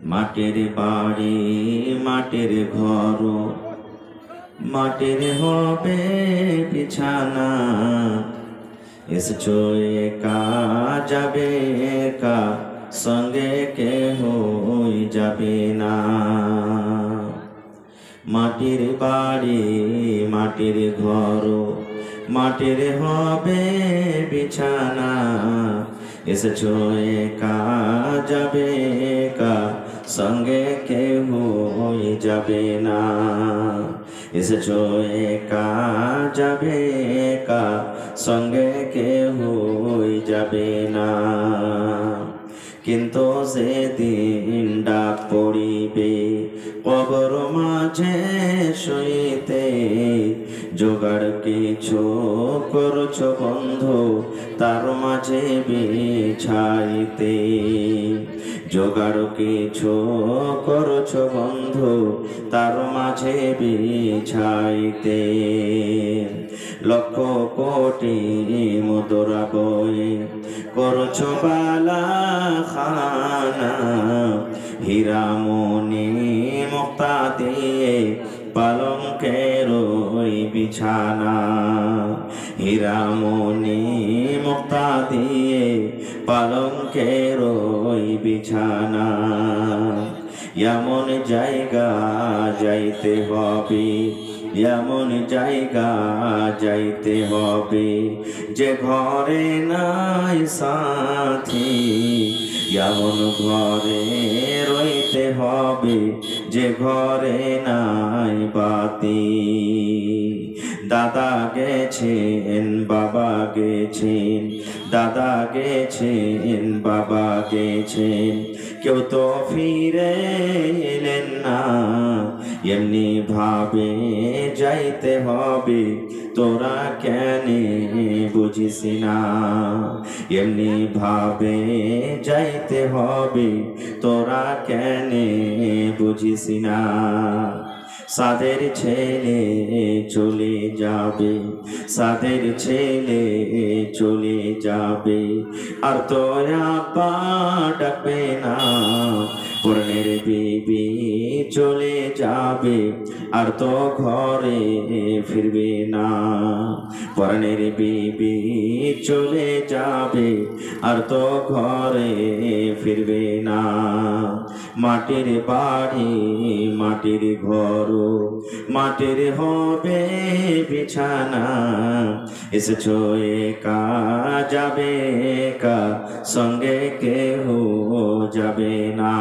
মাটির বাড়ি মাটির ঘর, মাটির হবে বিছানা। এসছো একা যাবে একা, সঙ্গে কেহ যাবে না। মাটির বাড়ি মাটির ঘর, মাটির হবে বিছানা। এসছো একা যাবে একা, সঙ্গে কেহ যাবে না। এসছো একা যাবে একা, সঙ্গে কেহ যাবে না। কিন্তু সেদিন ডাক পড়িবে কবর মাঝে শুইতে, জোগাড় কিছু করছ বন্ধু তার মাঝে বিছাইতে। জোগাড় কিছু করছ বন্ধু তার মাঝে বিছাইতে। লক্ষ কোটি মুদ্রা বয়ে করছ বালা খানা, হীরা মণি মুক্তা দিয়ে পালঙ্কের বিছানা। হীরা মণি মুক্তা দিয়ে পালঙ্কের বিছানা। এমন জায়গা যাইতে হবে, এমন জায়গা যাইতে হবে যে ঘরে নাই সাথী। এমন ঘরে রইতে হবে যে ঘরে নাই বাতি। দাদা গেছেন বাবা গেছেন, দাদা গেছেন বাবা গেছেন, কেউ তো ফিরে এলেন না। এমনি ভাবে যাইতে হবে তোরা কেন বুঝিস না। এমনি ভাবে যাইতে হবে তোরা কেন বুঝিস না। সাদের ছেলে চলে যাবে, সাদের ছেলে চলে যাবে, আর তো আব্বা ডাকবে না। পূর্ণের বিবি চলে যাবে, আর তো ঘরে ফিরবে না। পূর্ণের বিবি চলে যাবে, আর তো ঘরে ফিরবে না। মাটির বাড়ি মাটির ঘর, মাটির হবে বিছানা। এসছো একা যাবে একা, সঙ্গে কেহ যাবে না।